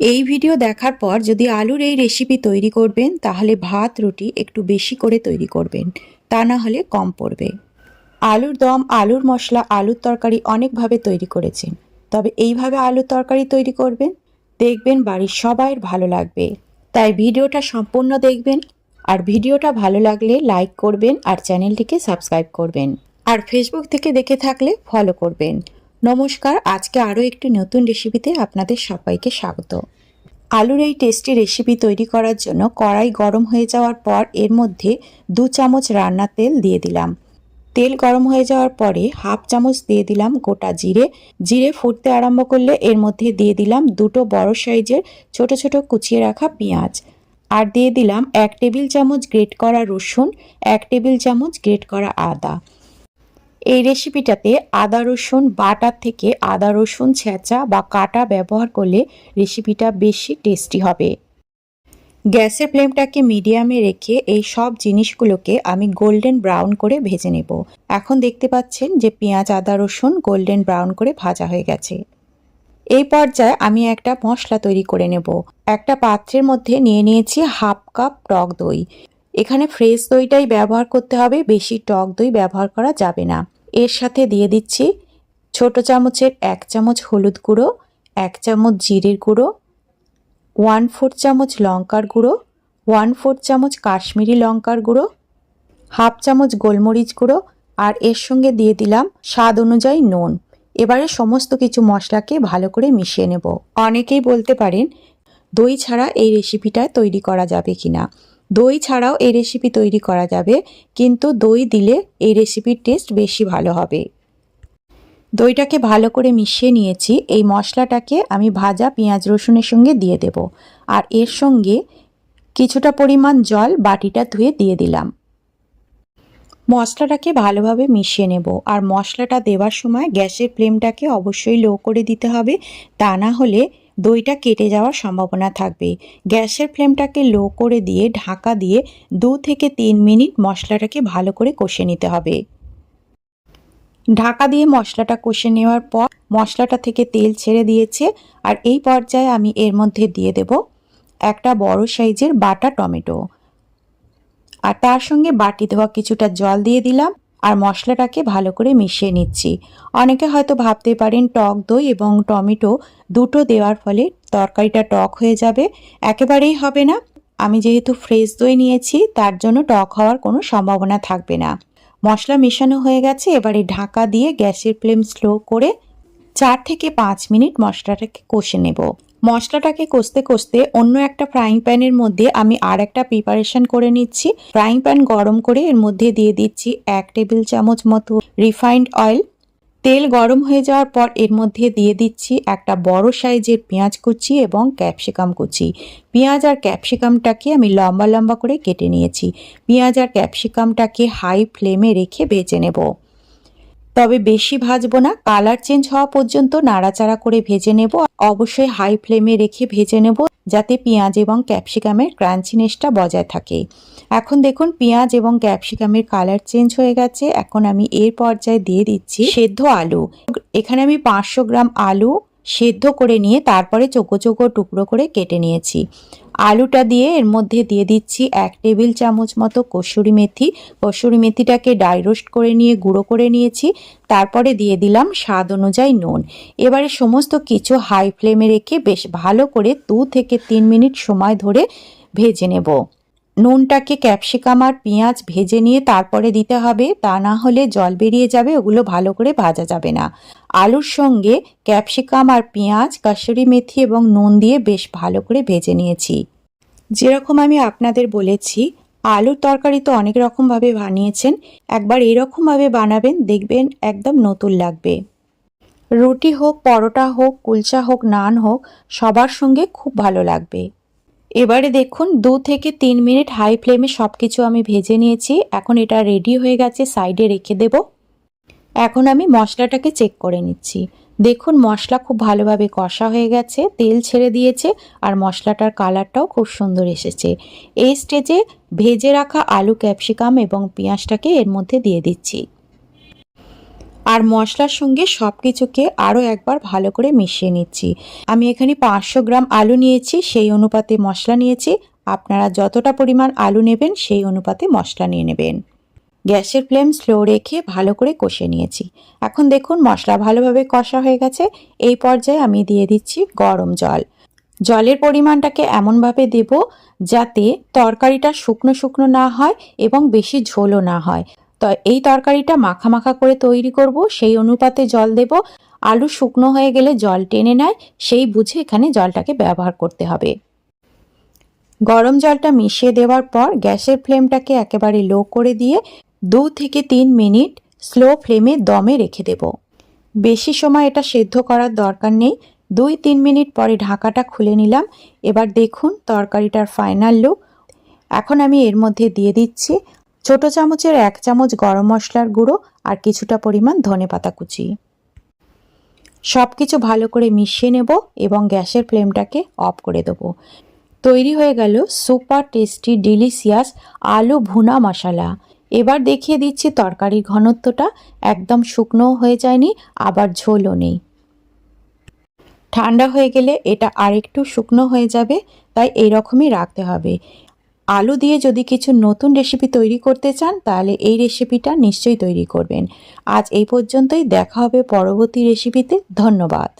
এই ভিডিও দেখার পর যদি আলুর এই রেসিপি তৈরি করবেন তাহলে ভাত রুটি একটু বেশি করে তৈরি করবেন, তা না হলে কম পড়বে। আলুর দম, আলুর মশলা, আলুর তরকারি অনেকভাবে তৈরি করেছেন, তবে এইভাবে আলুর তরকারি তৈরি করবেন, দেখবেন বাড়ির সবাই ভালো লাগবে। তাই ভিডিওটা সম্পূর্ণ দেখবেন, আর ভিডিওটা ভালো লাগলে লাইক করবেন আর চ্যানেলটিকে সাবস্ক্রাইব করবেন, আর ফেসবুক থেকে দেখে থাকলে ফলো করবেন। নমস্কার, আজকে আরও একটি নতুন রেসিপিতে আপনাদের সবাইকে স্বাগত। আলুর এই টেস্টি রেসিপি তৈরি করার জন্য কড়াই গরম হয়ে যাওয়ার পর এর মধ্যে 2 চামচ রান্নার তেল দিয়ে দিলাম। তেল গরম হয়ে যাওয়ার পরে হাফ চামচ দিয়ে দিলাম গোটা জিরে। জিরে ফুটতে আরম্ভ করলে এর মধ্যে দিয়ে দিলাম 2টো বড় সাইজের ছোট ছোট কুচিয়ে রাখা পেঁয়াজ, আর দিয়ে দিলাম 1 টেবিল চামচ গ্রেট করা রসুন, 1 টেবিল চামচ গ্রেট করা আদা। এই রেসিপিটাতে আদা রসুন বাটার থেকে আদা রসুন ছেঁচা বা কাটা ব্যবহার করলে রেসিপিটা বেশি টেস্টি হবে। গ্যাসের ফ্লেমটাকে মিডিয়ামে রেখে এই সব জিনিসগুলোকে আমি গোল্ডেন ব্রাউন করে ভেজে নেব। এখন দেখতে পাচ্ছেন যে পেঁয়াজ আদা রসুন গোল্ডেন ব্রাউন করে ভাজা হয়ে গেছে। এই পর্যায়ে আমি একটা মশলা তৈরি করে নেব। একটা পাত্রের মধ্যে নিয়ে নিয়েছি হাফ কাপ টক দই। এখানে ফ্রেশ দইটাই ব্যবহার করতে হবে, বেশি টক দই ব্যবহার করা যাবে না। এর সাথে দিয়ে দিচ্ছি ছোট চামচের 1 চামচ হলুদ গুঁড়ো, 1 চামচ জিরের গুঁড়ো, 1/4 চামচ লঙ্কার গুঁড়ো, 1/4 চামচ কাশ্মীরি লঙ্কার গুঁড়ো, হাফ চামচ গোলমরিচ গুঁড়ো, আর এর সঙ্গে দিয়ে দিলাম স্বাদ অনুযায়ী নুন। এবারে সমস্ত কিছু মশলাকে ভালো করে মিশিয়ে নেব। অনেকেই বলতে পারেন দই ছাড়া এই রেসিপিটা তৈরি করা যাবে কিনা। দই ছাড়াও এই রেসিপি তৈরি করা যাবে, কিন্তু দই দিলে এই রেসিপির টেস্ট বেশি ভালো হবে। দইটাকে ভালো করে মিশিয়ে নিয়েছি। এই মশলাটাকে আমি ভাজা পেঁয়াজ রসুনের সঙ্গে দিয়ে দেব, আর এর সঙ্গে কিছুটা পরিমাণ জল বাটিটা ধুয়ে দিয়ে দিলাম। মশলাটাকে ভালোভাবে মিশিয়ে নেব, আর মশলাটা দেওয়ার সময় গ্যাসের ফ্লেমটাকে অবশ্যই লো করে দিতে হবে, তা না হলে দইটা কেটে যাওয়ার সম্ভাবনা থাকবে। গ্যাসের ফ্লেমটাকে লো করে দিয়ে ঢাকা দিয়ে 2 থেকে 3 মিনিট মশলাটাকে ভালো করে কষে নিতে হবে। ঢাকা দিয়ে মশলাটা কষে নেওয়ার পর মশলাটা থেকে তেল ছেড়ে দিয়েছে, আর এই পর্যায়ে আমি এর মধ্যে দিয়ে দেব একটা বড় সাইজের বাটা টমেটো, আর তার সঙ্গে বাটি ধোয়া কিছুটা জল দিয়ে দিলাম, আর মশলাটাকে ভালো করে মিশিয়ে নিচ্ছি। অনেকে হয়তো ভাবতে পারেন টক দই এবং টমেটো দুটো দেওয়ার ফলে তরকারিটা টক হয়ে যাবে। একেবারেই হবে না। আমি যেহেতু ফ্রেশ দই নিয়েছি তার জন্য টক হওয়ার কোনো সম্ভাবনা থাকবে না। মশলা মেশানো হয়ে গেছে, এবারে ঢাকা দিয়ে গ্যাসের ফ্লেম স্লো করে 4 থেকে 5 মিনিট মশলাটাকে কষে নেব। মশলাটাকে কষতে কষতে অন্য একটা ফ্রাইং প্যানের মধ্যে আমি আর একটা প্রিপারেশন করে নিচ্ছি। ফ্রাইং প্যান গরম করে এর মধ্যে দিয়ে দিচ্ছি 1 টেবিল চামচ মতো রিফাইন্ড অয়েল। তেল গরম হয়ে যাওয়ার পর এর মধ্যে দিয়ে দিচ্ছি একটা বড় সাইজের পেঁয়াজ কুচি এবং ক্যাপসিকাম কুচি। পেঁয়াজ আর ক্যাপসিকামটাকে আমি লম্বা লম্বা করে কেটে নিয়েছি। পেঁয়াজ আর ক্যাপসিকামটাকে হাই ফ্লেমে রেখে ভেজে নেব, তবে বেশি ভাজবো না। কালার চেঞ্জ হওয়া পর্যন্ত নাড়াচাড়া করে ভেজে নেব। অবশ্যই হাই ফ্লেমে রেখে ভেজে নেব, যাতে পেঁয়াজ এবং ক্যাপসিকামের ক্রাঞ্চিনেসটা বজায় থাকে। এখন দেখুন পেঁয়াজ এবং ক্যাপসিকামের কালার চেঞ্জ হয়ে গেছে। এখন আমি এর পর্যায়ে দিয়ে দিচ্ছি সেদ্ধ আলু। এখানে আমি 500 গ্রাম আলু সেদ্ধ করে নিয়ে তারপরে চৌকো চৌকো টুকরো করে কেটে নিয়েছি। আলুটা দিয়ে এর মধ্যে দিয়ে দিচ্ছি 1 টেবিল চামচ মতো কসুরি মেথি। কসুরি মেথিটাকে ড্রাই রোস্ট করে নিয়ে গুঁড়ো করে নিয়েছি। তারপরে দিয়ে দিলাম স্বাদ অনুযায়ী নুন। এবারে সমস্ত কিছু হাই ফ্লেমে রেখে বেশ ভালো করে 2 থেকে 3 মিনিট সময় ধরে ভেজে নেব। নুনটাকে ক্যাপসিকাম আর পেঁয়াজ ভেজে নিয়ে তারপরে দিতে হবে, তা না হলে জল বেরিয়ে যাবে, ওগুলো ভালো করে ভাজা যাবে না। আলুর সঙ্গে ক্যাপসিকাম আর পেঁয়াজ, কাসুরি মেথি এবং নুন দিয়ে বেশ ভালো করে ভেজে নিয়েছি। যেরকম আমি আপনাদের বলেছি, আলুর তরকারি তো অনেক রকমভাবে বানিয়েছেন, একবার এরকমভাবে বানাবেন, দেখবেন একদম নতুন লাগবে। রুটি হোক, পরোটা হোক, কুলচা হোক, নান হোক, সবার সঙ্গে খুব ভালো লাগবে। এবারে দেখুন 2 থেকে 3 মিনিট হাই ফ্লেমে সব কিছু আমি ভেজে নিয়েছি। এখন এটা রেডি হয়ে গেছে, সাইডে রেখে দেব। এখন আমি মশলাটাকে চেক করে নিচ্ছি। দেখুন মশলা খুব ভালোভাবে কষা হয়ে গেছে, তেল ছেড়ে দিয়েছে, আর মশলাটার কালারটাও খুব সুন্দর এসেছে। এই স্টেজে ভেজে রাখা আলু, ক্যাপসিকাম এবং পেঁয়াজটাকে এর মধ্যে দিয়ে দিচ্ছি। আর মশলার সঙ্গে সব কিছুকে আরও একবার ভালো করে মিশিয়ে নিচ্ছি। আমি এখানে 500 গ্রাম আলু নিয়েছি, সেই অনুপাতে মশলা নিয়েছি। আপনারা যতটা পরিমাণ আলু নেবেন সেই অনুপাতে মশলা নিয়ে নেবেন। গ্যাসের ফ্লেম স্লো রেখে ভালো করে কষে নিয়েছি। এখন দেখুন মশলা ভালোভাবে কষা হয়ে গেছে। এই পর্যায়ে আমি দিয়ে দিচ্ছি গরম জল। জলের পরিমাণটাকে এমনভাবে দেব যাতে তরকারিটা শুকনো শুকনো না হয় এবং বেশি ঝোলও না হয়। তো এই তরকারিটা মাখা মাখা করে তৈরি করব, সেই অনুপাতে জল দেব। আলু শুকনো হয়ে গেলে জল টেনে নেয়, সেই বুঝে এখানে জলটাকে ব্যবহার করতে হবে। গরম জলটা মিশিয়ে দেওয়ার পর গ্যাসের ফ্লেমটাকে একেবারে লো করে দিয়ে 2 থেকে 3 মিনিট স্লো ফ্লেমে দমে রেখে দেব। বেশি সময় এটা সেদ্ধ করার দরকার নেই। 2-3 মিনিট পরে ঢাকাটা খুলে নিলাম। এবার দেখুন তরকারিটার ফাইনাল লুক। এখন আমি এর মধ্যে দিয়ে দিচ্ছি ছোট চামচের 1 চামচ গরম মশলার গুঁড়ো আর কিছুটা পরিমাণ ধনেপাতা কুচি। সব কিছু ভালো করে মিশিয়ে নেব এবং গ্যাসের ফ্লেমটাকে অফ করে দেবো। তৈরি হয়ে গেল সুপার টেস্টি ডিলিশিয়াস আলু ভুনা মশলা। এবার দেখিয়ে দিচ্ছি তরকারির ঘনত্বটা একদম শুকনোও হয়ে যায়নি, আবার ঝোলও নেই। ঠান্ডা হয়ে গেলে এটা আরেকটু শুকনো হয়ে যাবে, তাই এইরকমই রাখতে হবে। আলু দিয়ে যদি কিছু নতুন রেসিপি তৈরি করতে চান তাহলে এই রেসিপিটা নিশ্চয়ই তৈরি করবেন। আজ এই পর্যন্তই, দেখা হবে পরবর্তী রেসিপিতে। ধন্যবাদ।